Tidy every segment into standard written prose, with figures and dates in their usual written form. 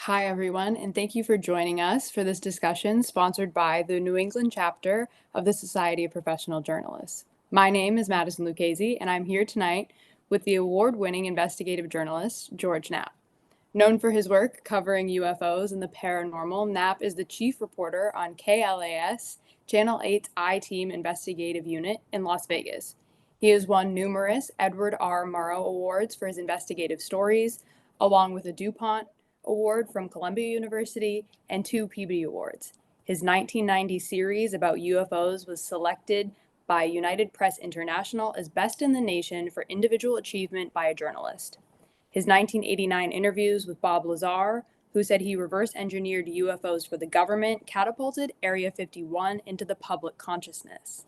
Hi, everyone, and thank you for joining us for this discussion sponsored by the New England chapter of the Society of Professional Journalists. My name is Madison Lucchese, and I'm here tonight with the award-winning investigative journalist, George Knapp. Known for his work covering UFOs and the paranormal, Knapp is the chief reporter on KLAS, Channel 8's I-Team Investigative Unit in Las Vegas. He has won numerous Edward R. Murrow Awards for his investigative stories, along with a DuPont Award from Columbia University and 2 Peabody Awards. His 1990 series about UFOs was selected by United Press International as Best in the Nation for individual achievement by a journalist. His 1989 interviews with Bob Lazar, who said he reverse engineered UFOs for the government, catapulted Area 51 into the public consciousness.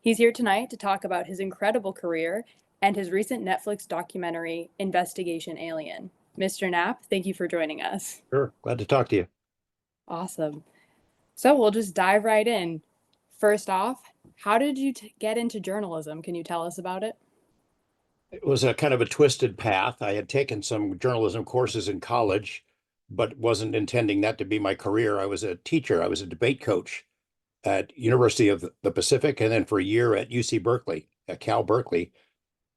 He's here tonight to talk about his incredible career and his recent Netflix documentary, Investigation Alien. Mr. Knapp, thank you for joining us. Sure, glad to talk to you. Awesome. So we'll just dive right in. First off, how did you get into journalism? Can you tell us about it? It was a kind of a twisted path. I had taken some journalism courses in college, but wasn't intending that to be my career. I was a teacher. I was a debate coach at University of the Pacific, and then for a year at UC Berkeley, at Cal Berkeley.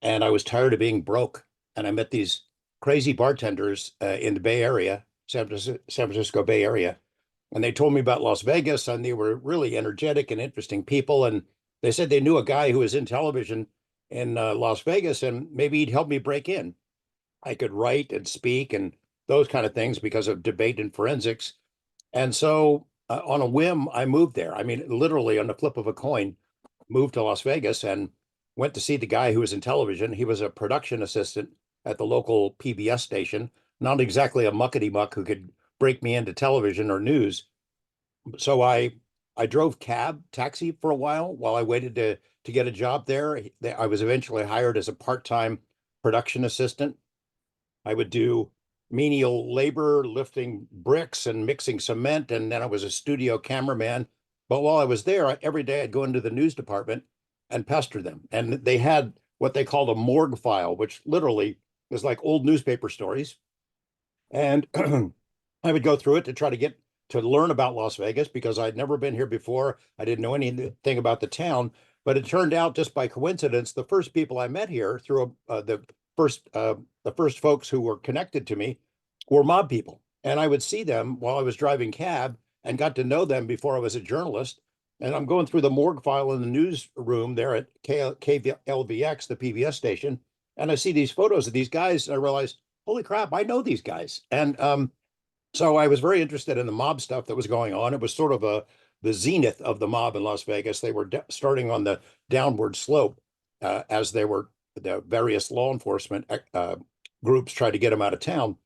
And I was tired of being broke. And I met these crazy bartenders in the Bay Area, San Francisco Bay Area. And they told me about Las Vegas, and they were really energetic and interesting people. And they said they knew a guy who was in television in Las Vegas, and maybe he'd help me break in. I could write and speak and those kind of things because of debate and forensics. And so, on a whim, I moved there. I mean, literally on the flip of a coin, moved to Las Vegas and went to see the guy who was in television. He was a production assistant at the local PBS station, not exactly a muckety muck who could break me into television or news. So I drove taxi for a while I waited to get a job there. I was eventually hired as a part-time production assistant. I would do menial labor, lifting bricks and mixing cement, and then I was a studio cameraman. But while I was there, every day I'd go into the news department and pester them. And they had what they called a morgue file, which literally is like old newspaper stories. And I would go through it to try to get to learn about Las Vegas because I'd never been here before. I didn't know anything about the town, but it turned out just by coincidence, the first people I met here through the first folks who were connected to me were mob people, and I would see them while I was driving cab and got to know them before I was a journalist. And I'm going through the morgue file in the newsroom there at KLVX, the PBS station, and I see these photos of these guys, and I realized, holy crap, I know these guys. And so I was very interested in the mob stuff that was going on. It was sort of the zenith of the mob in Las Vegas. They were starting on the downward slope as the various law enforcement groups tried to get them out of town.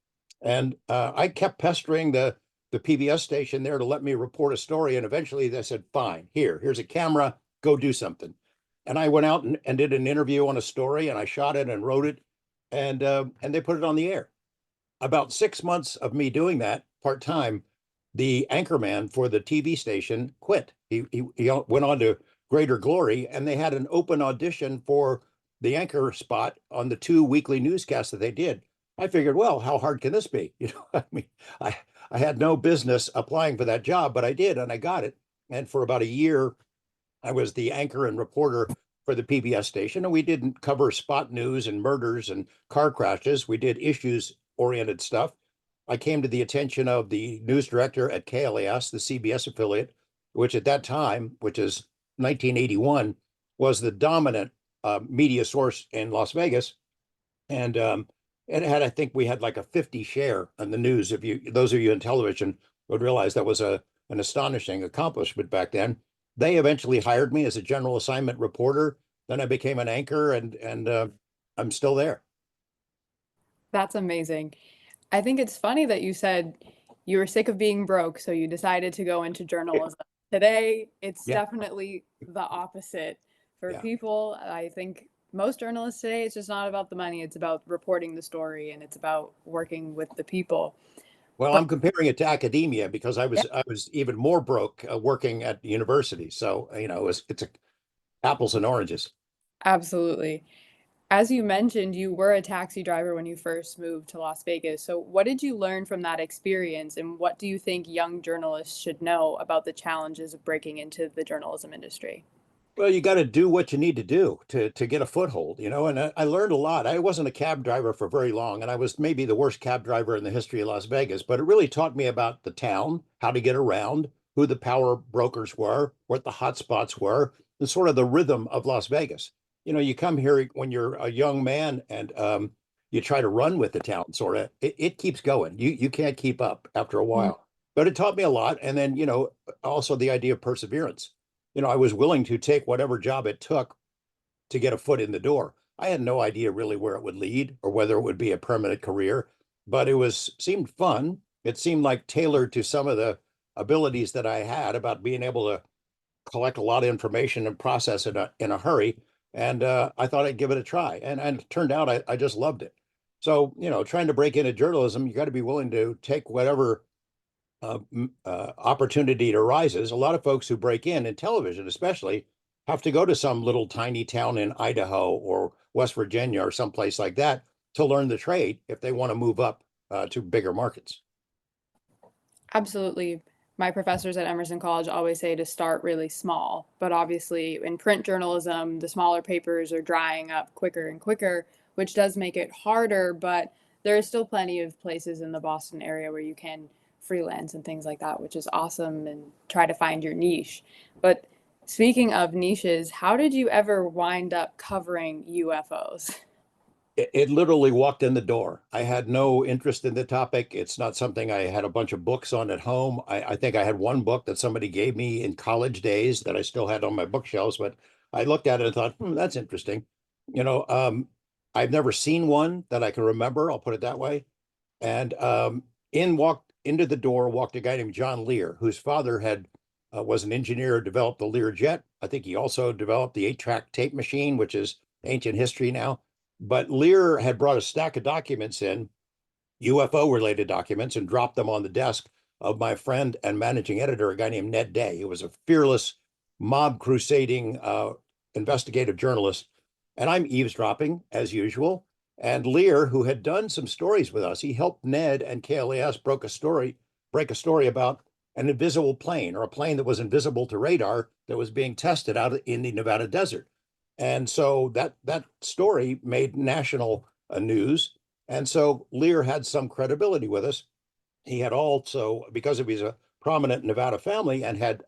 And I kept pestering the PBS station there to let me report a story. And eventually they said, fine, here's a camera, go do something. And I went out and did an interview on a story, and I shot it and wrote it, and they put it on the air. About 6 months of me doing that part time, the anchorman for the TV station quit. He went on to greater glory, and they had an open audition for the anchor spot on the 2 weekly newscasts that they did. I figured, well, how hard can this be? I mean, I had no business applying for that job, but I did, and I got it. And for about a year, I was the anchor and reporter for the PBS station, and we didn't cover spot news and murders and car crashes. We did issues oriented stuff. I came to the attention of the news director at KLAS, the CBS affiliate, which at that time, which is 1981, was the dominant media source in Las Vegas. And I think we had like a 50 share on the news. Those of you in television would realize that was an astonishing accomplishment back then. They eventually hired me as a general assignment reporter. Then I became an anchor, and I'm still there. That's amazing. I think it's funny that you said you were sick of being broke, so you decided to go into journalism. Today, it's Yeah, definitely the opposite for yeah. people. I think most journalists today, it's just not about the money. It's about reporting the story and it's about working with the people. Well, But I'm comparing it to academia because I yeah, was even more broke working at university. So it's apples and oranges. absolutely. As you mentioned, you were a taxi driver when you first moved to Las Vegas. So, what did you learn from that experience, and what do you think young journalists should know about the challenges of breaking into the journalism industry? Well, you got to do what you need to do to get a foothold, and I learned a lot. I wasn't a cab driver for very long, and I was maybe the worst cab driver in the history of Las Vegas, but it really taught me about the town, how to get around, who the power brokers were, what the hot spots were, and sort of the rhythm of Las Vegas. You come here when you're a young man and you try to run with the town, sort of. It keeps going. You can't keep up after a Mm. while. But it taught me a lot. And then, also the idea of perseverance. I was willing to take whatever job it took to get a foot in the door. I had no idea really where it would lead or whether it would be a permanent career, but it seemed fun. It seemed like tailored to some of the abilities that I had about being able to collect a lot of information and process it in a hurry. And I thought I'd give it a try. And it turned out I just loved it. So, trying to break into journalism, you got to be willing to take whatever opportunity arises. A lot of folks who break in television, especially, have to go to some little tiny town in Idaho or West Virginia or someplace like that to learn the trade if they want to move up to bigger markets. Absolutely. My professors at Emerson College always say to start really small, but obviously in print journalism, the smaller papers are drying up quicker and quicker, which does make it harder, but there is still plenty of places in the Boston area where you can freelance and things like that, which is awesome, and try to find your niche. But speaking of niches, how did you ever wind up covering UFOs? It literally walked in the door. I had no interest in the topic. It's not something I had a bunch of books on at home. I think I had one book that somebody gave me in college days that I still had on my bookshelves, but I looked at it and thought, that's interesting. You know, um, I've never seen one that I can remember. I'll put it that way. And in walked into the door walked a guy named John Lear, whose father had was an engineer, developed the Lear jet. I think he also developed the 8-track tape machine, which is ancient history now. But Lear had brought a stack of documents in, UFO related documents, and dropped them on the desk of my friend and managing editor, a guy named Ned Day. He was a fearless, mob crusading investigative journalist. And I'm eavesdropping as usual. And Lear, who had done some stories with us, he helped Ned and KLAS break a story about an invisible plane, or a plane that was invisible to radar that was being tested out in the Nevada desert. And so that story made national news. And so Lear had some credibility with us. He had also, because of his a prominent Nevada family, and had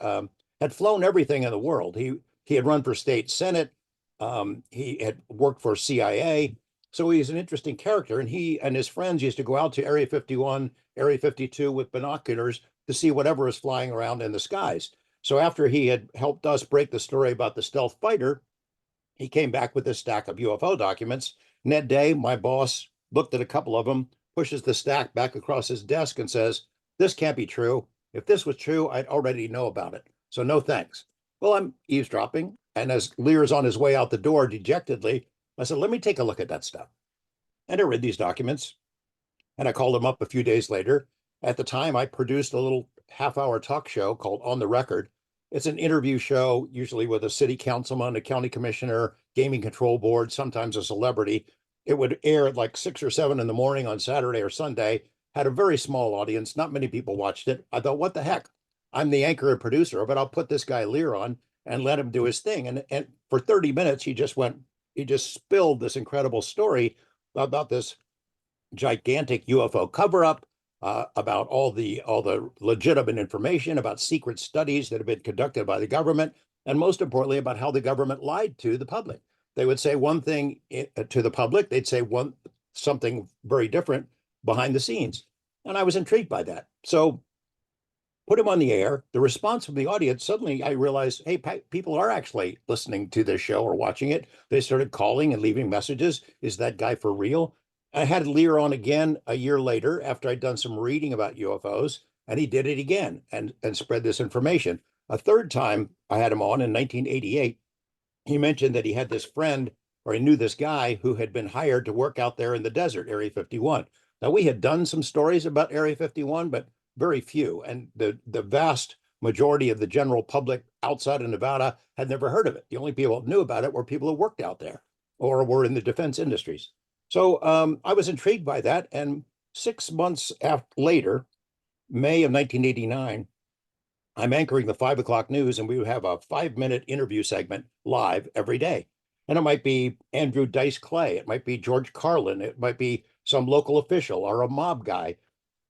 flown everything in the world. He had run for state senate. He had worked for CIA. So he's an interesting character. And he and his friends used to go out to Area 51, Area 52 with binoculars to see whatever was flying around in the skies. So after he had helped us break the story about the stealth fighter, he came back with this stack of UFO documents. Ned Day, my boss, looked at a couple of them, pushes the stack back across his desk, and says, "This can't be true. If this was true, I'd already know about it. So no thanks." Well, I'm eavesdropping. And as Lear's on his way out the door dejectedly, I said, "Let me take a look at that stuff." And I read these documents, and I called him up a few days later. At the time, I produced a little half-hour talk show called On the Record. It's an interview show, usually with a city councilman, a county commissioner, gaming control board, sometimes a celebrity. It would air at like 6 or 7 in the morning on Saturday or Sunday. Had a very small audience. Not many people watched it. I thought, what the heck? I'm the anchor and producer, but I'll put this guy Lear on and let him do his thing. And for 30 minutes, he just spilled this incredible story about this gigantic UFO cover up, about all the legitimate information about secret studies that have been conducted by the government, and most importantly, about how the government lied to the public. They would say one thing to the public, they'd say something very different behind the scenes, and I was intrigued by that. So put him on the air. The response from the audience, suddenly I realized, hey, people are actually listening to this show or watching it. They started calling and leaving messages. Is that guy for real? I had Lear on again a year later after I'd done some reading about UFOs, and he did it again and spread this information. A third time I had him on in 1988. He mentioned that he had this friend, or he knew this guy who had been hired to work out there in the desert, Area 51. Now, we had done some stories about Area 51, but very few. And the vast majority of the general public outside of Nevada had never heard of it. The only people who knew about it were people who worked out there. or were in the defense industries. So I was intrigued by that. And 6 months later, May of 1989, I'm anchoring the 5 o'clock news, and we would have a 5 minute interview segment live every day. And it might be Andrew Dice Clay, it might be George Carlin, it might be some local official or a mob guy.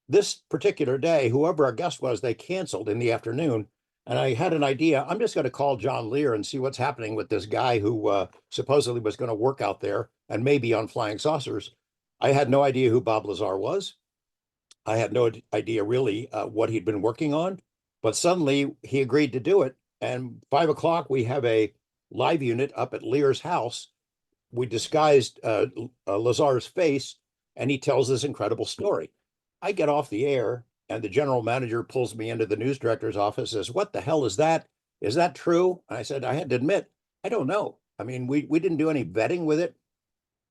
This particular day, whoever our guest was, they canceled in the afternoon. And I had an idea. I'm just going to call John Lear and see what's happening with this guy who supposedly was going to work out there and maybe on flying saucers. I had no idea who Bob Lazar was. I had no idea really what he'd been working on, but suddenly he agreed to do it. And 5 o'clock, we have a live unit up at Lear's house. We disguised Lazar's face, and he tells this incredible story. I get off the air, and the general manager pulls me into the news director's office, says, "What the hell is that? Is that true?" And I said, I had to admit, I don't know. I mean, we didn't do any vetting with it.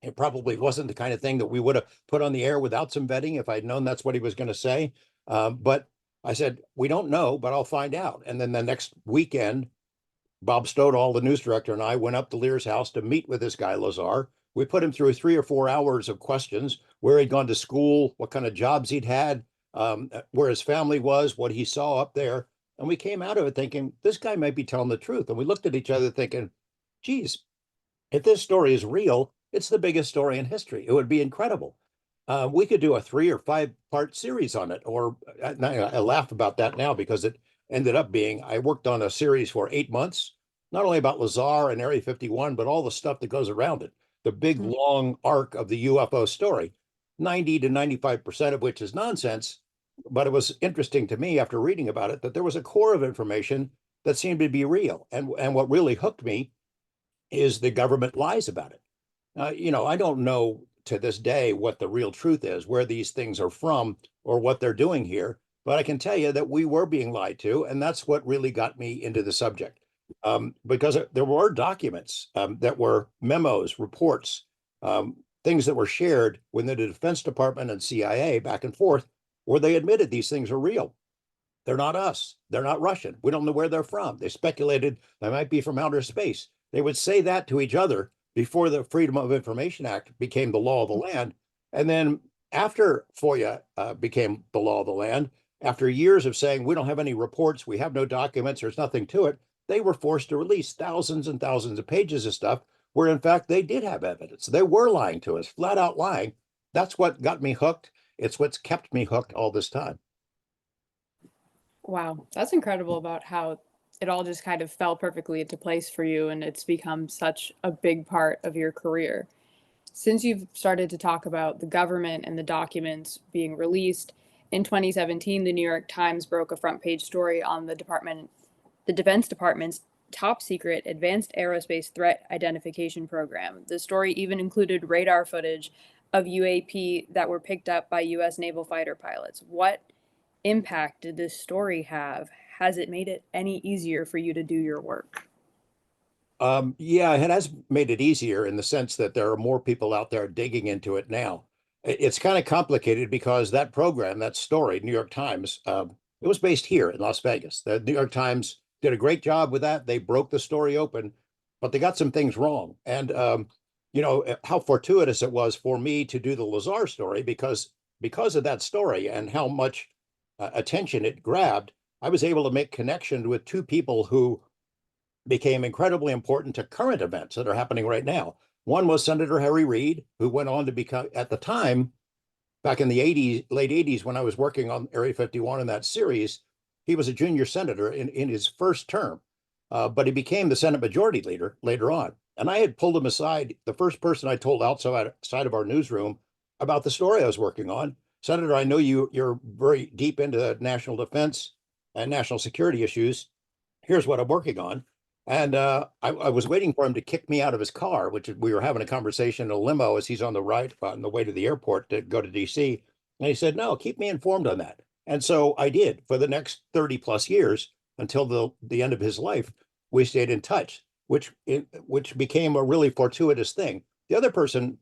It probably wasn't the kind of thing that we would have put on the air without some vetting if I'd known that's what he was going to say. But I said, we don't know, but I'll find out. And then the next weekend, Bob Stoddall, the news director, and I went up to Lear's house to meet with this guy, Lazar. We put him through 3 or 4 hours of questions: where he'd gone to school, what kind of jobs he'd had, where his family was, what he saw up there. And we came out of it thinking, this guy might be telling the truth. And we looked at each other thinking, geez, if this story is real, it's the biggest story in history. It would be incredible. We could do a 3 or 5 part series on it. Or I laugh about that now because it ended up being, I worked on a series for 8 months, not only about Lazar and Area 51, but all the stuff that goes around it. The big Mm. long arc of the UFO story, 90 to 95% of which is nonsense. But it was interesting to me after reading about it that there was a core of information that seemed to be real. And what really hooked me is the government lies about it. I don't know to this day what the real truth is, where these things are from, or what they're doing here. But I can tell you that we were being lied to, and that's what really got me into the subject. Because there were documents that were memos, reports, things that were shared within the Defense Department and CIA back and forth, where they admitted these things are real. They're not us. They're not Russian. We don't know where they're from. They speculated they might be from outer space. They would say that to each other before the Freedom of Information Act became the law of the land. And then after FOIA became the law of the land, after years of saying we don't have any reports, we have no documents, there's nothing to it, they were forced to release thousands and thousands of pages of stuff where, in fact, they did have evidence. They were lying to us, flat out lying. That's what got me hooked. It's what's kept me hooked all this time. Wow, that's incredible about how it all just kind of fell perfectly into place for you and it's become such a big part of your career. Since you've started to talk about the government and the documents being released, in 2017, the New York Times broke a front page story on the Defense Department's top secret Advanced Aerospace Threat Identification Program. The story even included radar footage of UAP that were picked up by US naval fighter pilots. What impact did this story have? Has it made it any easier for you to do your work? Yeah, it has made it easier in the sense that there are more people out there digging into it now. It's kind of complicated because that program, that story, New York Times, it was based here in Las Vegas. The New York Times did a great job with that. They broke the story open, but they got some things wrong. And how fortuitous it was for me to do the Lazar story because of that story and how much attention it grabbed. I was able to make connection with two people who became incredibly important to current events that are happening right now. One was Senator Harry Reid, who went on to become, at the time, back in the 80s, late 80s, when I was working on Area 51 in that series, he was a junior senator in his first term, but he became the Senate Majority Leader later on. And I had pulled him aside, the first person I told outside of our newsroom about the story I was working on. Senator, I know you're very deep into national defense and national security issues. Here's what I'm working on. And I was waiting for him to kick me out of his car, which we were having a conversation in a limo as he's on the right on the way to the airport to go to DC. And he said, no, keep me informed on that. And so I did for the next 30 plus years until the end of his life. We stayed in touch, which became a really fortuitous thing. The other person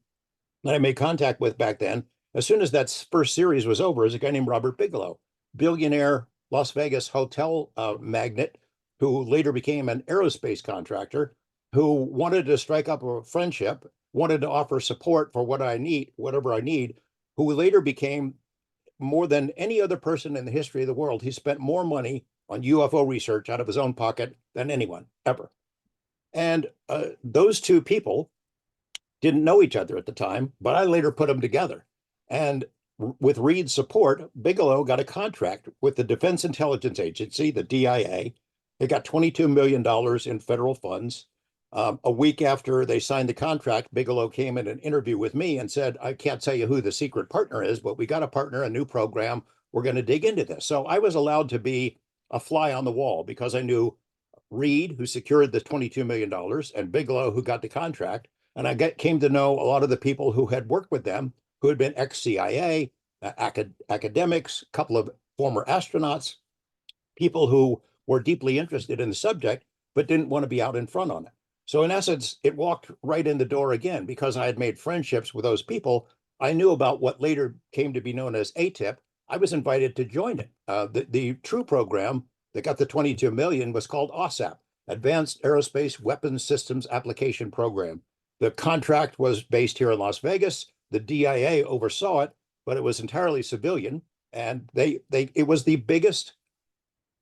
that I made contact with back then, as soon as that first series was over, is a guy named Robert Bigelow, billionaire Las Vegas hotel magnate who later became an aerospace contractor, who wanted to strike up a friendship wanted to offer support for whatever I need, who later became more than any other person in the history of the world. He spent more money on UFO research out of his own pocket than anyone ever. And those two people didn't know each other at the time, but I later put them together. And with Reed's support, Bigelow got a contract with the Defense Intelligence Agency, the DIA. They got $22 million in federal funds. A week after they signed the contract, Bigelow came in an interview with me and said, I can't tell you who the secret partner is, but we got a partner, a new program. We're going to dig into this. So I was allowed to be a fly on the wall because I knew Reed, who secured the $22 million, and Bigelow, who got the contract. And came to know a lot of the people who had worked with them, who had been ex-CIA, academics, a couple of former astronauts, people who were deeply interested in the subject, but didn't want to be out in front on it. So in essence, it walked right in the door again because I had made friendships with those people. I knew about what later came to be known as ATIP. I was invited to join it. The true program that got the 22 million was called OSAP, Advanced Aerospace Weapons Systems Application Program. The contract was based here in Las Vegas. The DIA oversaw it, but it was entirely civilian. And it was the biggest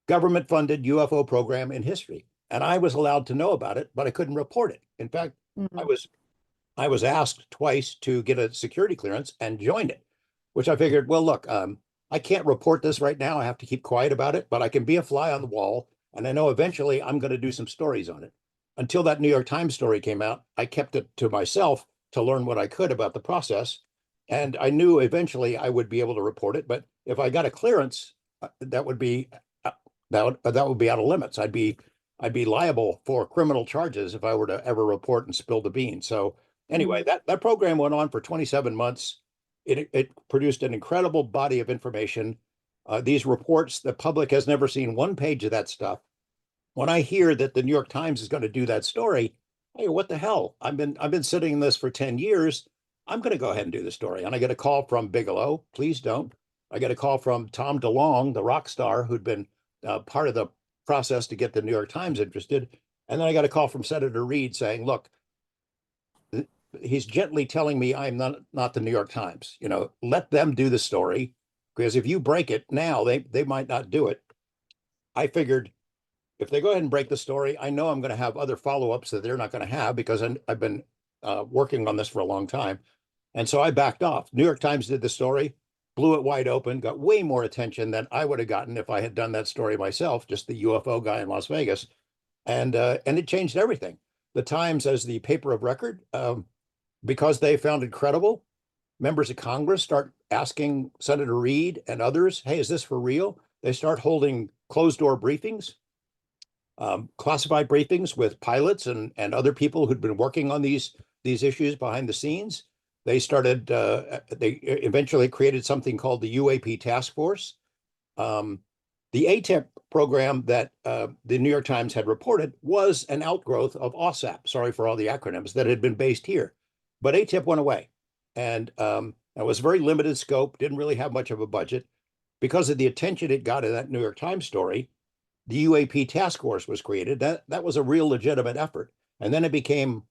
government-funded UFO program in history. And I was allowed to know about it, but I couldn't report it. In fact, Mhm. I was asked twice to get a security clearance and joined it, which I figured, well, look, I can't report this right now. I have to keep quiet about it, but I can be a fly on the wall. And I know eventually I'm going to do some stories on it. Until that New York Times story came out, I kept it to myself to learn what I could about the process. And I knew eventually I would be able to report it. But if I got a clearance, that would be that would be out of limits. I'd be liable for criminal charges if I were to ever report and spill the beans. So anyway, that program went on for 27 months. It produced an incredible body of information. These reports, the public has never seen one page of that stuff. When I hear that the New York Times is going to do that story, hey, what the hell? I've been sitting in this for 10 years. I'm going to go ahead and do the story. And I get a call from Bigelow, please don't. I get a call from Tom DeLonge, the rock star who'd been part of the process to get the New York Times interested. And then I got a call from Senator Reed saying, look, he's gently telling me I'm not the New York Times. You know, let them do the story, because if you break it now, they might not do it. I figured if they go ahead and break the story, I know I'm going to have other follow-ups that they're not going to have because I've been working on this for a long time. And so I backed off. New York Times did the story, blew it wide open, got way more attention than I would have gotten if I had done that story myself, just the UFO guy in Las Vegas. And it changed everything. The Times, as the paper of record, because they found it credible, members of Congress start asking Senator Reed and others, hey, is this for real? They start holding closed door briefings, classified briefings with pilots and other people who'd been working on these issues behind the scenes. They eventually created something called the UAP Task Force. The ATIP program that the New York Times had reported was an outgrowth of OSAP, sorry for all the acronyms, that had been based here. But ATIP went away. And it was very limited scope, didn't really have much of a budget. Because of the attention it got in that New York Times story, the UAP task force was created. That was a real legitimate effort. And then it became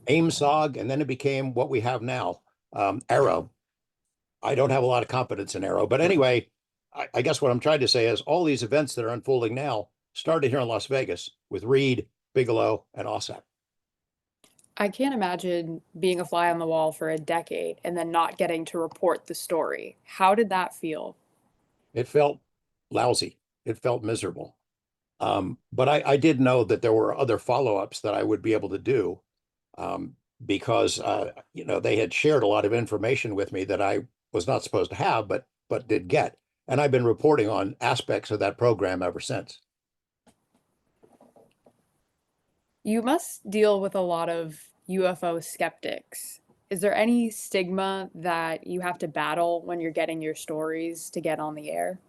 AIMSOG, and then it became what we have now, Arrow. I don't have a lot of confidence in Arrow. But anyway, I guess what I'm trying to say is all these events that are unfolding now started here in Las Vegas with Reed, Bigelow, and OSAP. I can't imagine being a fly on the wall for a decade and then not getting to report the story. How did that feel? It felt lousy. It felt miserable. But I did know that there were other follow-ups that I would be able to do, um, because they had shared a lot of information with me that I was not supposed to have, but did get. And I've been reporting on aspects of that program ever since. You must deal with a lot of UFO skeptics. Is there any stigma that you have to battle when you're getting your stories to get on the air?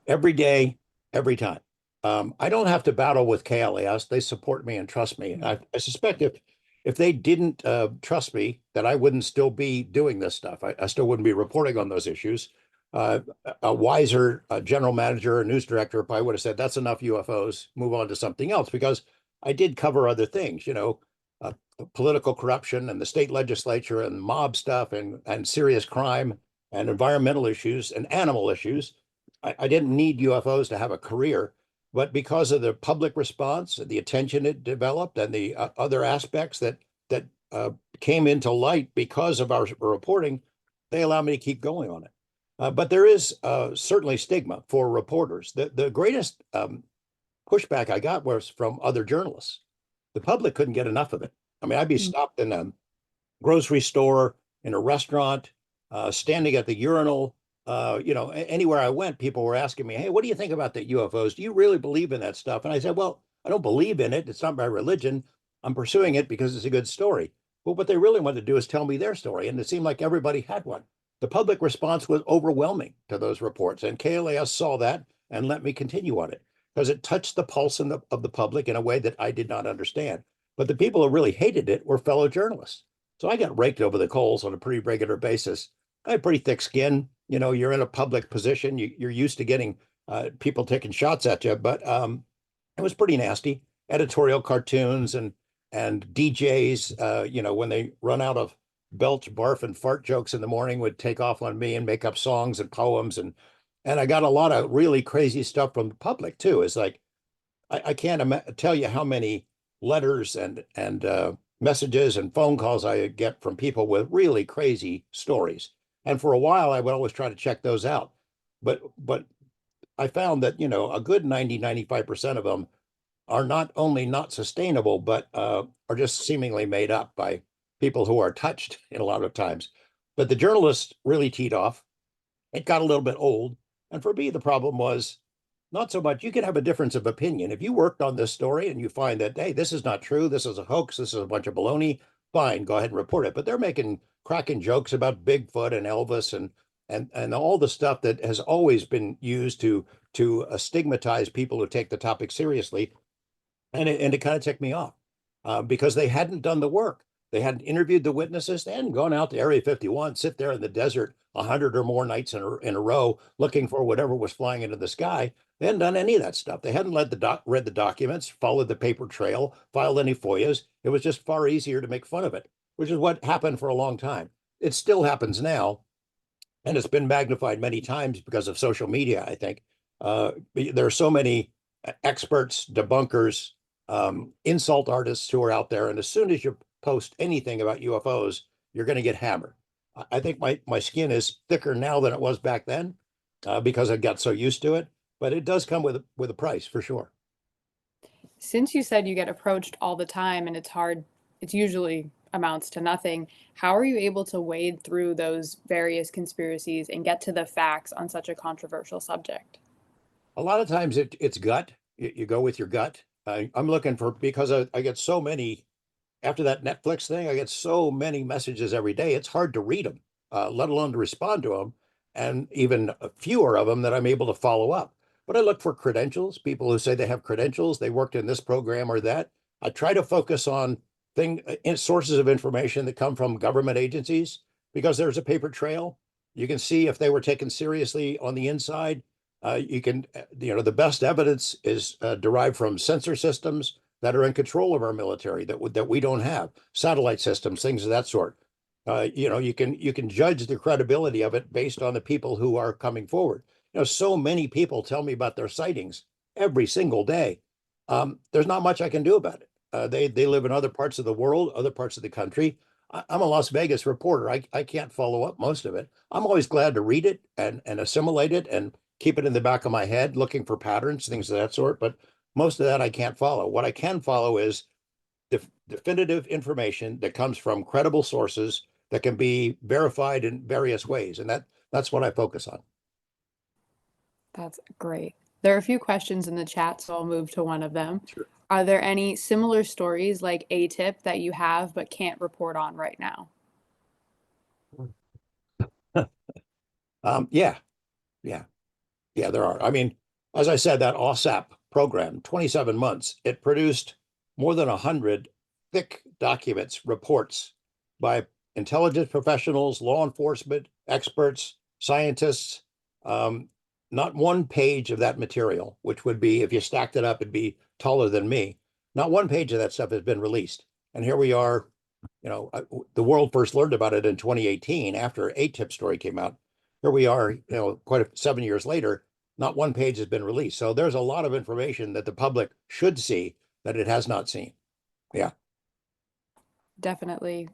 Every day, every time. I don't have to battle with KLAS. They support me and trust me. I suspect if they didn't trust me, that I wouldn't still be doing this stuff. I still wouldn't be reporting on those issues. Uh, a wiser general manager or news director probably would have said, that's enough UFOs, move on to something else, because I did cover other things. political corruption and the state legislature and mob stuff and serious crime and environmental issues and animal issues. I didn't need UFOs to have a career, but because of the public response, the attention it developed, and the other aspects that came into light because of our reporting, they allow me to keep going on it. But there is certainly stigma for reporters. The greatest pushback I got was from other journalists. The public couldn't get enough of it. I mean, I'd be Mm. stopped in a grocery store, in a restaurant, standing at the urinal. Anywhere I went, people were asking me, "Hey, what do you think about the UFOs? Do you really believe in that stuff?" And I said, "Well, I don't believe in it. It's not my religion. I'm pursuing it because it's a good story." But what they really wanted to do is tell me their story, and it seemed like everybody had one. The public response was overwhelming to those reports, and KLAS saw that and let me continue on it because it touched the pulse of the public in a way that I did not understand. But the people who really hated it were fellow journalists. So I got raked over the coals on a pretty regular basis. I had pretty thick skin. You're in a public position. You're used to getting people taking shots at you, but it was pretty nasty. Editorial cartoons and DJs, when they run out of belch, barf, and fart jokes in the morning, would take off on me and make up songs and poems, and I got a lot of really crazy stuff from the public too. It's like I can't tell you how many letters and messages and phone calls I get from people with really crazy stories. And for a while, I would always try to check those out. But I found that, a good 95% of them are not only not sustainable, but are just seemingly made up by people who are touched in a lot of times. But the journalists really teed off. It got a little bit old. And for me, the problem was not so much. You can have a difference of opinion. If you worked on this story and you find that, hey, this is not true, this is a hoax, this is a bunch of baloney, fine, go ahead and report it. But they're making cracking jokes about Bigfoot and Elvis and all the stuff that has always been used to stigmatize people who take the topic seriously. And it kind of ticked me off because they hadn't done the work. They hadn't interviewed the witnesses. They hadn't gone out to Area 51, sit there in the desert 100 or more nights in a row looking for whatever was flying into the sky. They hadn't done any of that stuff. They hadn't read the documents, followed the paper trail, filed any FOIAs. It was just far easier to make fun of it, which is what happened for a long time. It still happens now, and it's been magnified many times because of social media, I think. There are so many experts, debunkers, insult artists who are out there. And as soon as you post anything about UFOs, you're going to get hammered. I think my skin is thicker now than it was back then because I got so used to it. But it does come with a price for sure. Since you said you get approached all the time and it's hard, it's usually amounts to nothing, how are you able to wade through those various conspiracies and get to the facts on such a controversial subject? A lot of times it's gut. You go with your gut. I'm looking for because I get so many after that Netflix thing. I get so many messages every day. It's hard to read them, let alone to respond to them, and even fewer of them that I'm able to follow up. But I look for credentials, people who say they have credentials, they worked in this program or that. I try to focus on sources of information that come from government agencies because there's a paper trail. You can see if they were taken seriously on the inside. The best evidence is derived from sensor systems that are in control of our military that we don't have, satellite systems, things of that sort. You can judge the credibility of it based on the people who are coming forward. So many people tell me about their sightings every single day. There's not much I can do about it. They live in other parts of the world, other parts of the country. I'm a Las Vegas reporter. I can't follow up most of it. I'm always glad to read it and assimilate it and keep it in the back of my head, looking for patterns, things of that sort. But most of that I can't follow. What I can follow is definitive information that comes from credible sources that can be verified in various ways, and that's what I focus on. That's great. There are a few questions in the chat, so I'll move to one of them. Sure. Are there any similar stories like ATIP that you have but can't report on right now? Yeah, yeah, yeah. There are. I mean, as I said, that OSAP program, 27 months, it produced more than 100 thick documents, reports by intelligence professionals, law enforcement experts, scientists. Um, Not one page of that material, which would be, if you stacked it up, it'd be taller than me. Not one page of that stuff has been released. And here we are, the world first learned about it in 2018 after a tip story came out. Here we are, 7 years later, not one page has been released. So there's a lot of information that the public should see that it has not seen. Yeah. Definitely.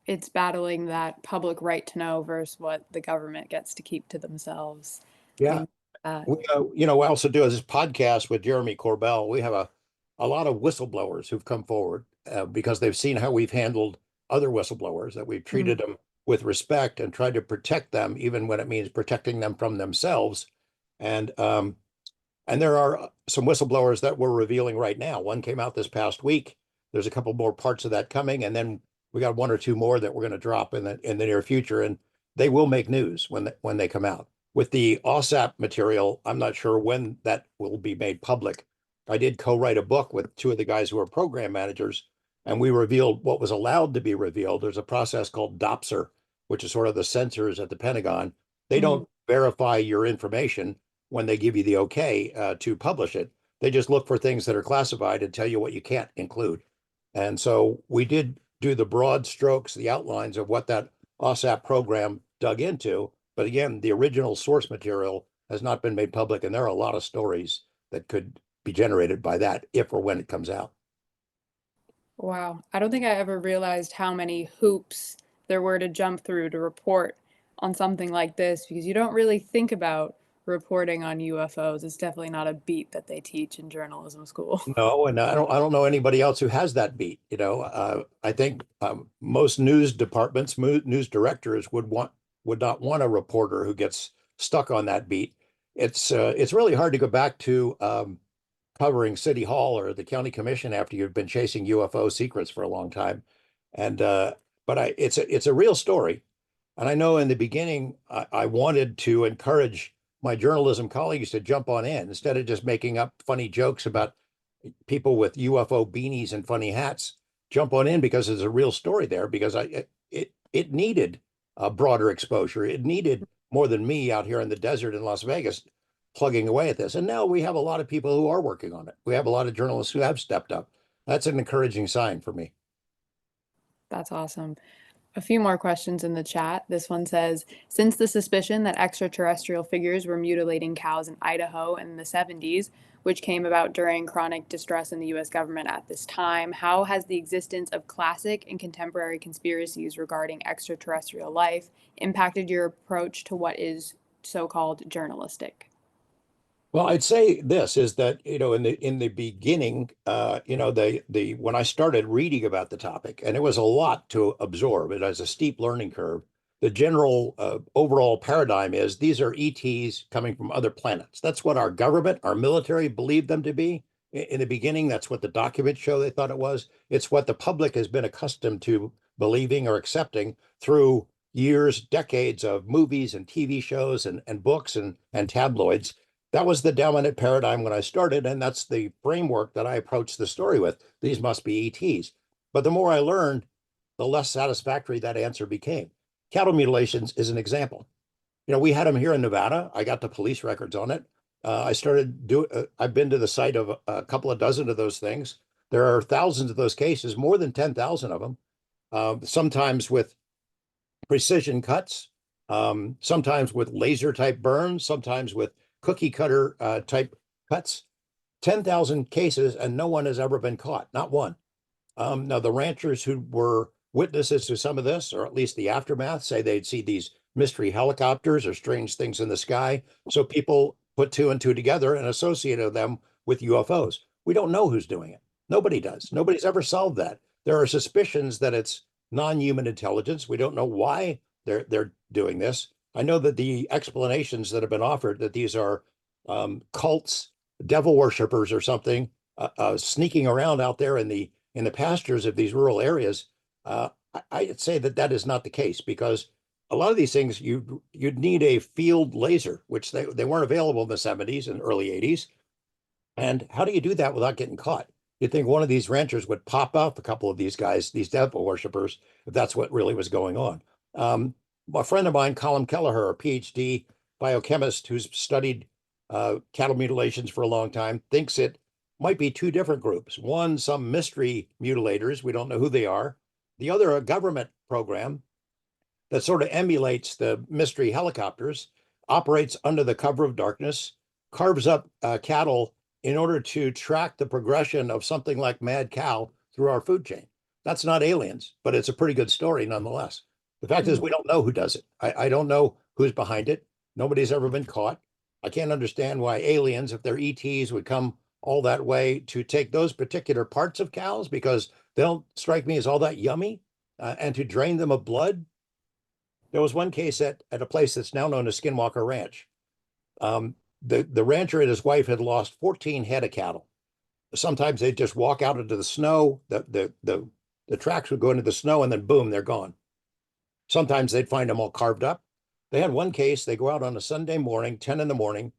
It's battling that public right to know versus what the government gets to keep to themselves. Yeah. Things like that. We also do this podcast with Jeremy Corbell. We have a lot of whistleblowers who've come forward because they've seen how we've handled other whistleblowers, that we've Mhm. treated them with respect and tried to protect them, even when it means protecting them from themselves. And and there are some whistleblowers that we're revealing right now. One came out this past week. There's a couple more parts of that coming, and then we got one or two more that we're going to drop in the near future, and they will make news when they come out. With the OSAP material, I'm not sure when that will be made public. I did co-write a book with two of the guys who are program managers, and we revealed what was allowed to be revealed. There's a process called DOPSR, which is sort of the censors at the Pentagon. They Mhm. don't verify your information when they give you the okay to publish it. They just look for things that are classified and tell you what you can't include. And so we did do the broad strokes, the outlines of what that OSAP program dug into. But again, the original source material has not been made public, and there are a lot of stories that could be generated by that if or when it comes out. Wow. I don't think I ever realized how many hoops there were to jump through to report on something like this because you don't really think about reporting on UFOs. It's definitely not a beat that they teach in journalism school. No, and I don't know anybody else who has that beat. I think most news departments, news directors would not want a reporter who gets stuck on that beat. It's really hard to go back to covering City Hall or the county commission after you've been chasing UFO secrets for a long time. And but it's a real story. And I know in the beginning I wanted to encourage my journalism colleagues to jump on in instead of just making up funny jokes about people with UFO beanies and funny hats. Jump on in because there's a real story there. Because it needed a broader exposure. It needed more than me out here in the desert in Las Vegas plugging away at this. And now we have a lot of people who are working on it. We have a lot of journalists who have stepped up. That's an encouraging sign for me. That's awesome. A few more questions in the chat. This one says, since the suspicion that extraterrestrial figures were mutilating cows in Idaho in the 70s, which came about during chronic distress in the US government at this time, how has the existence of classic and contemporary conspiracies regarding extraterrestrial life impacted your approach to what is so-called journalistic? Well, I'd say this is that, in the beginning, the when I started reading about the topic, and it was a lot to absorb, it has a steep learning curve. The general overall paradigm is these are ETs coming from other planets. That's what our government, our military believed them to be. In the beginning, that's what the documents show they thought it was. It's what the public has been accustomed to believing or accepting through years, decades of movies and TV shows and books and tabloids. That was the dominant paradigm when I started, and that's the framework that I approached the story with. These must be ETs. But the more I learned, the less satisfactory that answer became. Cattle mutilations is an example. We had them here in Nevada. I got the police records on it. I've been to the site of a couple of dozen of those things. There are thousands of those cases, more than 10,000 of them, sometimes with precision cuts, sometimes with laser type burns, sometimes with cookie cutter type cuts. 10,000 cases, and no one has ever been caught, not one. Now, the ranchers who were witnesses to some of this, or at least the aftermath, say they'd see these mystery helicopters or strange things in the sky. So people put two and two together and associated them with UFOs. We don't know who's doing it. Nobody does. Nobody's ever solved that. There are suspicions that it's non-human intelligence. We don't know why they're doing this. I know that the explanations that have been offered that these are cults, devil worshippers, or something sneaking around out there in the pastures of these rural areas, I'd say that is not the case because a lot of these things you'd need a field laser, which they weren't available in the 70s and early 80s. And how do you do that without getting caught? You'd think one of these ranchers would pop up a couple of these guys, these devil worshippers, if that's what really was going on. A friend of mine, Colin Kelleher, a PhD biochemist who's studied cattle mutilations for a long time, thinks it might be two different groups. One, some mystery mutilators, we don't know who they are. The other, a government program that sort of emulates the mystery helicopters, operates under the cover of darkness, carves up cattle in order to track the progression of something like mad cow through our food chain. That's not aliens, but it's a pretty good story nonetheless. The fact is, Mhm. we don't know who does it. I don't know who's behind it. Nobody's ever been caught. I can't understand why aliens, if they're ETs, would come all that way to take those particular parts of cows because they don't strike me as all that yummy, and to drain them of blood. There was one case at a place that's now known as Skinwalker Ranch. The rancher and his wife had lost 14 head of cattle. Sometimes they'd just walk out into the snow. The tracks would go into the snow and then boom, they're gone. Sometimes they'd find them all carved up. They had one case, they go out on a Sunday morning, 10 in the morning,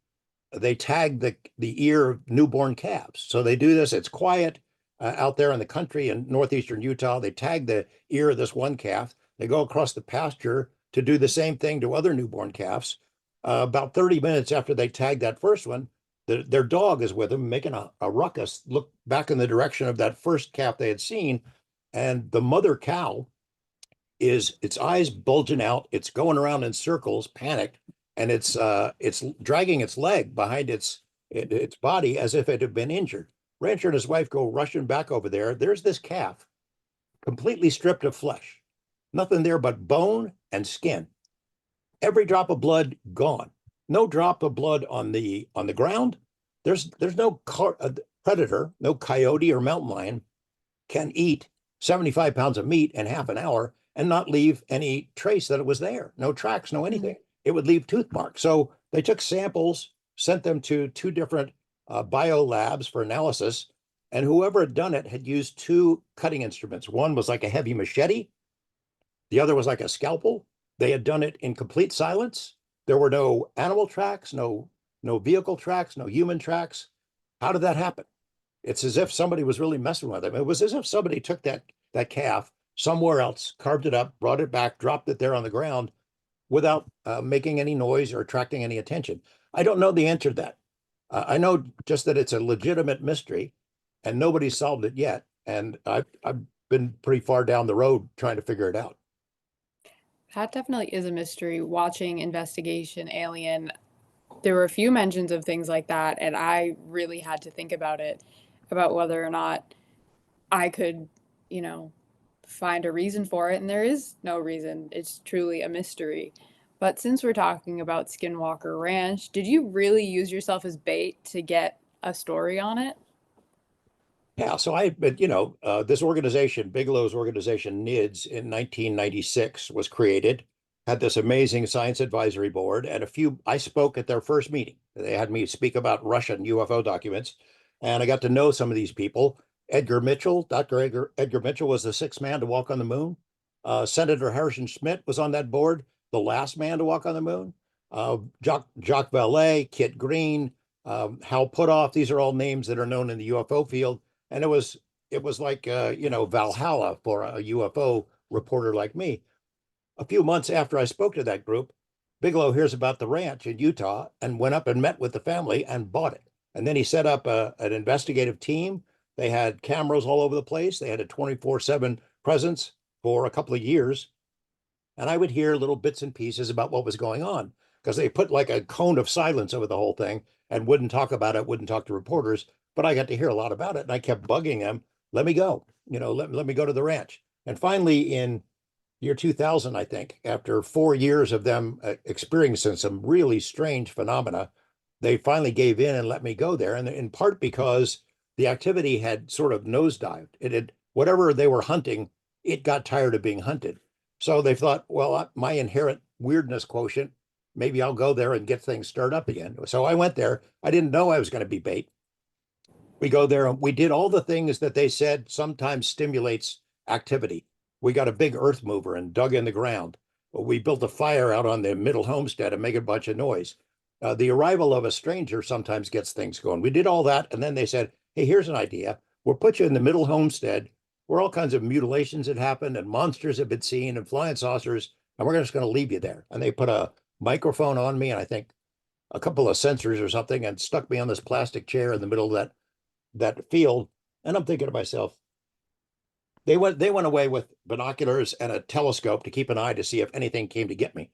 they tag the ear of newborn calves. So they do this. It's quiet out there in the country in northeastern Utah. They tag the ear of this one calf. They go across the pasture to do the same thing to other newborn calves. About 30 minutes after they tag that first one, their dog is with them, making a ruckus, look back in the direction of that first calf they had seen. And the mother cow is its eyes bulging out. It's going around in circles, panicked, and it's dragging its leg behind its body as if it had been injured. Rancher and his wife go rushing back over there. There's this calf, completely stripped of flesh, nothing there but bone and skin. Every drop of blood gone. No drop of blood on the ground. There's no predator, no coyote or mountain lion can eat 75 pounds of meat in half an hour and not leave any trace that it was there. No tracks, no anything. It would leave tooth marks. So they took samples, sent them to two different bio labs for analysis. And whoever had done it had used two cutting instruments. One was like a heavy machete, the other was like a scalpel. They had done it in complete silence. There were no animal tracks, no vehicle tracks, no human tracks. How did that happen? It's as if somebody was really messing with them. It was as if somebody took that calf somewhere else, carved it up, brought it back, dropped it there on the ground without making any noise or attracting any attention. I don't know the answer to that. I know just that it's a legitimate mystery, and nobody's solved it yet. And I've been pretty far down the road trying to figure it out. That definitely is a mystery. Watching Investigation Alien, there were a few mentions of things like that, and I really had to think about it, about whether or not I could, you know, find a reason for it. And there is no reason. It's truly a mystery. But since we're talking about Skinwalker Ranch, did you really use yourself as bait to get a story on it? Yeah, so but this organization, Bigelow's organization, NIDS, in 1996 was created, had this amazing science advisory board, and I spoke at their first meeting. They had me speak about Russian UFO documents, and I got to know some of these people. Dr. Edgar Mitchell was the sixth man to walk on the moon. Senator Harrison Schmitt was on that board, the last man to walk on the moon. Jacques Vallée, Kit Green, Hal Puthoff, these are all names that are known in the UFO field, and it was like Valhalla for a UFO reporter like me. A few months after I spoke to that group, Bigelow hears about the ranch in Utah and went up and met with the family and bought it. And then he set up an investigative team. They had cameras all over the place. They had a 24/7 presence for a couple of years. And I would hear little bits and pieces about what was going on because they put like a cone of silence over the whole thing and wouldn't talk about it, wouldn't talk to reporters. But I got to hear a lot about it, and I kept bugging them, let me go, let me go to the ranch. And finally, in year 2000, I think, after 4 years of them experiencing some really strange phenomena, they finally gave in and let me go there. And in part because the activity had sort of nosedived. It had, whatever they were hunting, it got tired of being hunted. So they thought, well, my inherent weirdness quotient, maybe I'll go there and get things stirred up again. So I went there. I didn't know I was going to be bait. We go there and we did all the things that they said sometimes stimulates activity. We got a big earth mover and dug in the ground. We built a fire out on the middle homestead and make a bunch of noise. The arrival of a stranger sometimes gets things going. We did all that, and then they said, hey, here's an idea. We'll put you in the middle homestead where all kinds of mutilations had happened and monsters have been seen and flying saucers, and we're just going to leave you there. And they put a microphone on me and I think a couple of sensors or something and stuck me on this plastic chair in the middle of that that field. And I'm thinking to myself, they went away with binoculars and a telescope to keep an eye to see if anything came to get me.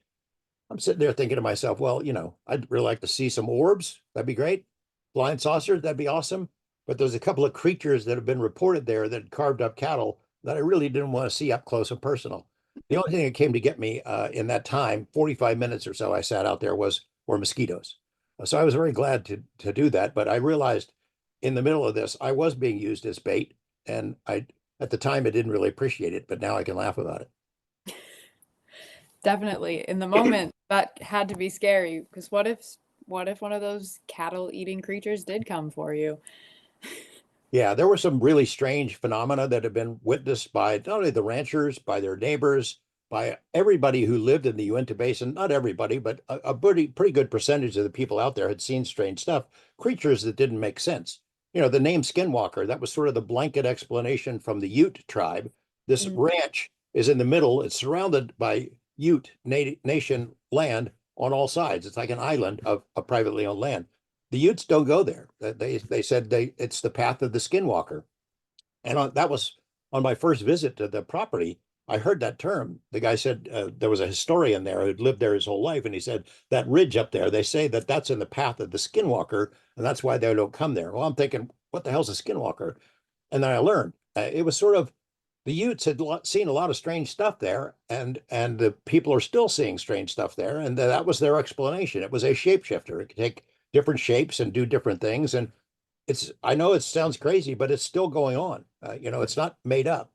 I'm sitting there thinking to myself, well, I'd really like to see some orbs. That'd be great. Flying saucers, that'd be awesome. But there's a couple of creatures that have been reported there that carved up cattle that I really didn't want to see up close and personal. The only thing that came to get me in that time, 45 minutes or so I sat out there, were mosquitoes. So I was very glad to do that. But I realized in the middle of this, I was being used as bait. And at the time, I didn't really appreciate it, but now I can laugh about it. Definitely. In the moment, that had to be scary because what if one of those cattle eating creatures did come for you? Yeah, there were some really strange phenomena that have been witnessed by not only the ranchers, by their neighbors, by everybody who lived in the Uinta Basin. Not everybody, but a pretty good percentage of the people out there had seen strange stuff, creatures that didn't make sense. The name Skinwalker, that was sort of the blanket explanation from the Ute tribe. This Mm. ranch is in the middle. It's surrounded by Ute Nation land on all sides. It's like an island of privately owned land. The Utes don't go there. They said it's the path of the Skinwalker, and that was on my first visit to the property. I heard that term. The guy said there was a historian there who'd lived there his whole life, and he said that ridge up there. They say that that's in the path of the Skinwalker, and that's why they don't come there. Well, I'm thinking, what the hell's a Skinwalker? And then I learned it was sort of the Utes had seen a lot of strange stuff there, and the people are still seeing strange stuff there, and that was their explanation. It was a shapeshifter. It could take different shapes and do different things, and I know it sounds crazy, but it's still going on. It's not made up.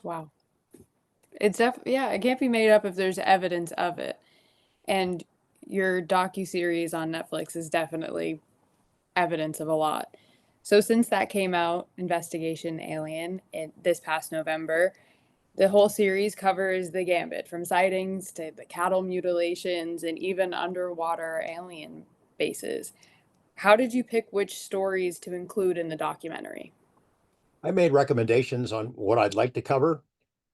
Wow. Yeah, it can't be made up if there's evidence of it. And your docu-series on Netflix is definitely evidence of a lot. So since that came out, Investigation Alien, this past November, the whole series covers the gambit from sightings to the cattle mutilations and even underwater alien bases. How did you pick which stories to include in the documentary? I made recommendations on what I'd like to cover,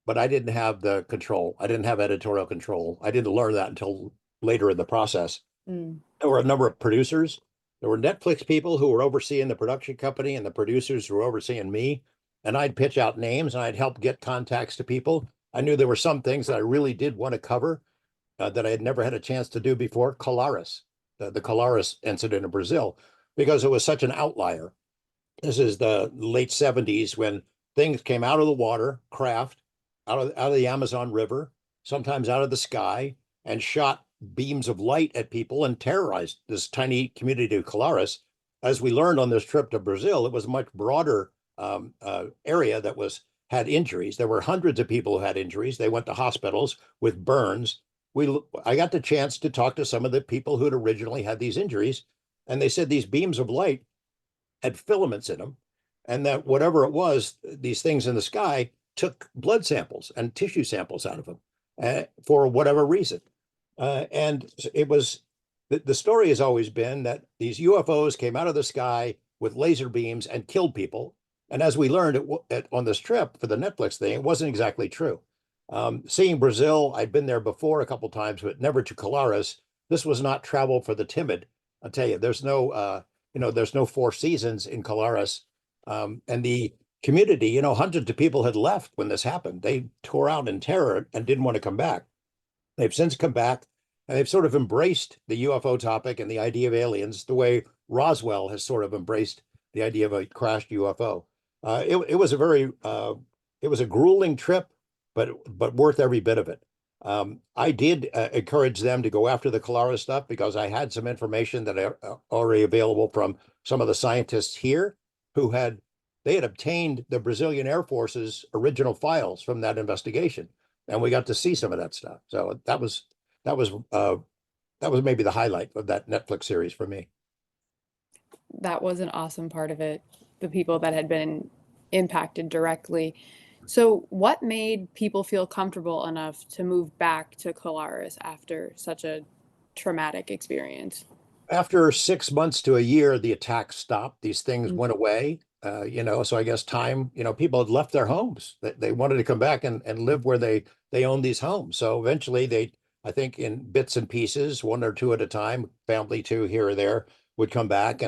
but I didn't have the control. I didn't have editorial control. I didn't learn that until later in the process. Mm. There were a number of producers. There were Netflix people who were overseeing the production company and the producers who were overseeing me. And I'd pitch out names and I'd help get contacts to people. I knew there were some things that I really did want to cover that I had never had a chance to do before. Colares, the Colares incident in Brazil, because it was such an outlier. This is the late 70s when things came out of the water, craft, out of the Amazon River, sometimes out of the sky, and shot beams of light at people and terrorized this tiny community of Colares. As we learned on this trip to Brazil, it was a much broader area that had injuries. There were hundreds of people who had injuries. They went to hospitals with burns. I got the chance to talk to some of the people who had originally had these injuries, and they said these beams of light had filaments in them, and that whatever it was, these things in the sky took blood samples and tissue samples out of them for whatever reason. And it was the story has always been that these UFOs came out of the sky with laser beams and killed people. And as we learned on this trip for the Netflix thing, it wasn't exactly true. Seeing Brazil, I'd been there before a couple of times, but never to Colares. This was not travel for the timid. I'll tell you, there's no Four Seasons in Colares. And the community, hundreds of people had left when this happened. They tore out in terror and didn't want to come back. They've since come back and they've sort of embraced the UFO topic and the idea of aliens the way Roswell has sort of embraced the idea of a crashed UFO. It was it was a grueling trip, but worth every bit of it. I did encourage them to go after the Colares stuff because I had some information that are already available from some of the scientists here who they had obtained the Brazilian Air Force's original files from that investigation, and we got to see some of that stuff. So that was maybe the highlight of that Netflix series for me. That was an awesome part of it, the people that had been impacted directly. So, what made people feel comfortable enough to move back to Colares after such a traumatic experience? After 6 months to a year, the attacks stopped. These things Mm. went away. So I guess time, people had left their homes. They wanted to come back and live where they owned these homes. So eventually I think in bits and pieces, one or two at a time, family two here or there, would come back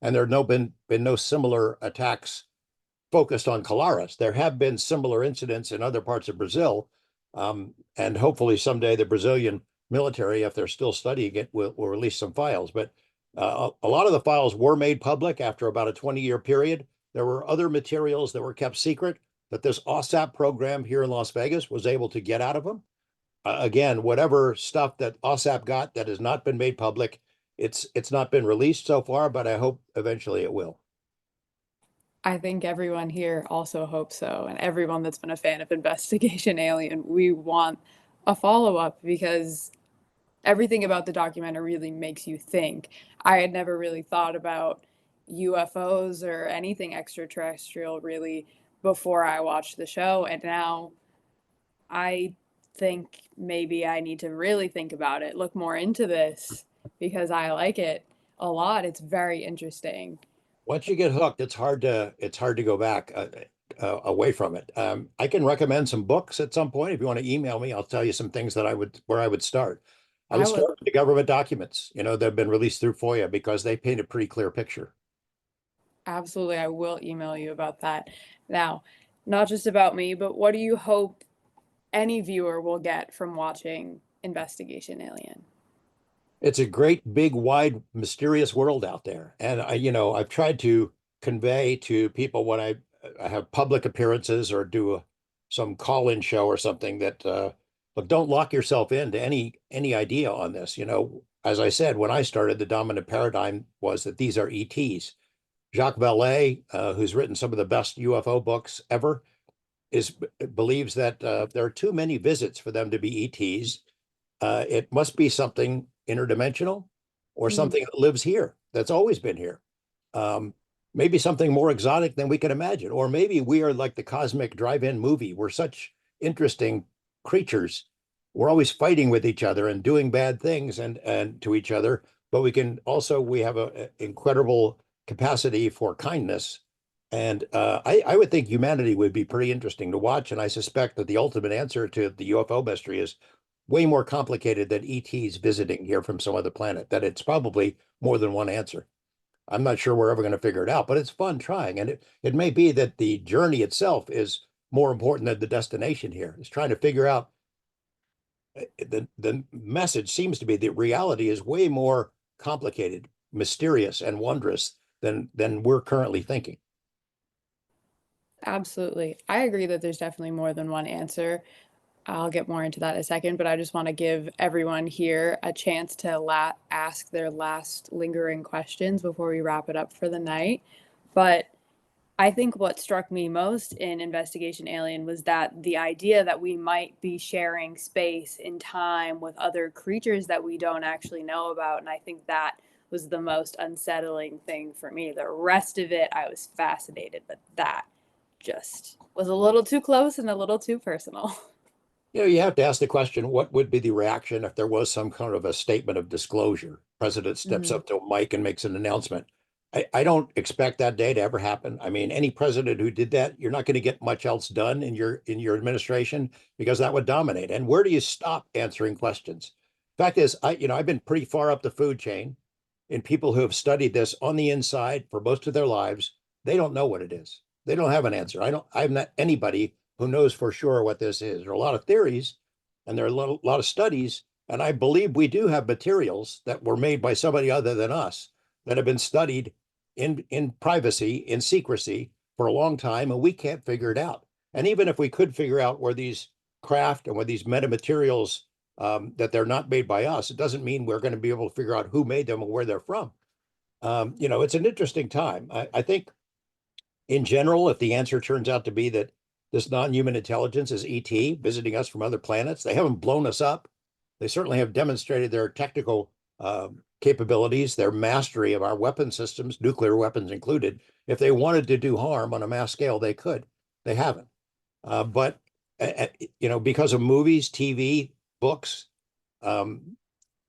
and there have been no similar attacks focused on Colares. There have been similar incidents in other parts of Brazil, and hopefully someday the Brazilian military, if they're still studying it, will release some files. But a lot of the files were made public after about a 20-year period. There were other materials that were kept secret that this OSAP program here in Las Vegas was able to get out of them. Again, whatever stuff that OSAP got that has not been made public, it's not been released so far, but I hope eventually it will. I think everyone here also hopes so, and everyone that's been a fan of Investigation Alien, we want a follow-up because everything about the documentary really makes you think. I had never really thought about UFOs or anything extraterrestrial really before I watched the show, and now I think maybe I need to really think about it, look more into this because I like it a lot. It's very interesting. Once you get hooked, it's hard to go back away from it. I can recommend some books at some point. If you want to email me, I'll tell you some things that where I would start. I I would would start with the government documents, that have been released through FOIA because they paint a pretty clear picture. absolutely, I will email you about that. Now, not just about me, but what do you hope any viewer will get from watching Investigation Alien? It's a great, big, wide, mysterious world out there. And I've tried to convey to people when I have public appearances or do some call-in show or something that, look, don't lock yourself into any idea on this. As I said, when I started, the dominant paradigm was that these are ETs. Jacques Vallée, who's written some of the best UFO books ever, is believes that there are too many visits for them to be ETs. It must be something interdimensional or Mhm. something that lives here, that's always been here. Um, Maybe something more exotic than we can imagine. Or maybe we are like the cosmic drive-in movie. We're such interesting creatures. We're always fighting with each other and doing bad things and to each other, but we have a incredible capacity for kindness. And I would think humanity would be pretty interesting to watch. And I suspect that the ultimate answer to the UFO mystery is way more complicated than ETs visiting here from some other planet, that it's probably more than one answer. I'm not sure we're ever going to figure it out, but it's fun trying. And it may be that the journey itself is more important than the destination here. It's trying to figure out the message seems to be the reality is way more complicated, mysterious, and wondrous than we're currently thinking. Absolutely. I agree that there's definitely more than one answer. I'll get more into that in a second, but I just want to give everyone here a chance to ask their last lingering questions before we wrap it up for the night. But I think what struck me most in Investigation Alien was that the idea that we might be sharing space and time with other creatures that we don't actually know about. And I think that was the most unsettling thing for me. The rest of it, I was fascinated, but that just was a little too close and a little too personal. You have to ask the question, what would be the reaction if there was some kind of a statement of disclosure? President steps Mhm. up to a mic and makes an announcement. I don't expect that day to ever happen. I mean, any president who did that, you're not going to get much else done in your administration because that would dominate. And where do you stop answering questions? Fact is, I've been pretty far up the food chain in people who have studied this on the inside for most of their lives. They don't know what it is. They don't have an answer. I'm not anybody who knows for sure what this is. There are a lot of theories and there are lot of studies. And I believe we do have materials that were made by somebody other than us that have been studied in privacy, in secrecy for a long time, and we can't figure it out. And even if we could figure out where these craft and where these metamaterials that they're not made by us, it doesn't mean we're going to be able to figure out who made them and where they're from. It's an interesting time. I think in general, if the answer turns out to be that this non-human intelligence is ET visiting us from other planets, they haven't blown us up. They certainly have demonstrated their technical capabilities, their mastery of our weapon systems, nuclear weapons included. If they wanted to do harm on a mass scale, they could. They haven't. But because of movies, TV, books, um,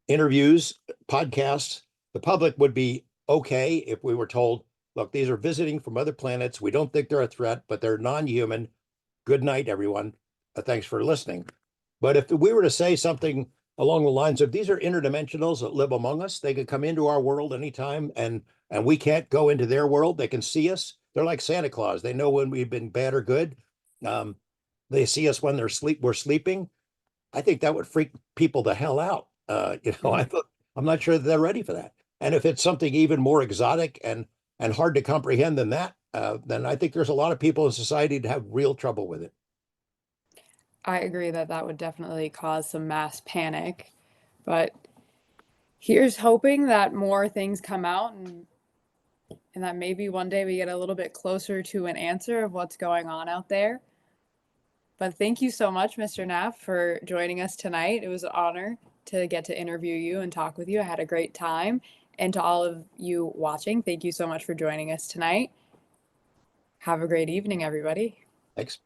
interviews, podcasts, the public would be okay if we were told, look, these are visiting from other planets. We don't think they're a threat, but they're non-human. Good night, everyone. Thanks for listening. But if we were to say something along the lines of these are interdimensionals that live among us, they could come into our world anytime and and we can't go into their world. They can see us. They're like Santa Claus. They know when we've been bad or good. Um, they see us when we're sleeping. I think that would freak people the hell out. I'm not sure that they're ready for that. And if it's something even more exotic and hard to comprehend than that, then I think there's a lot of people in society to have real trouble with it. I agree that that would definitely cause some mass panic, but here's hoping that more things come out and that maybe one day we get a little bit closer to an answer of what's going on out there. But thank you so much, Mr. Knapp, for joining us tonight. It was an honor to get to interview you and talk with you. I had a great time. And to all of you watching, thank you so much for joining us tonight. Have a great evening, everybody. Thanks.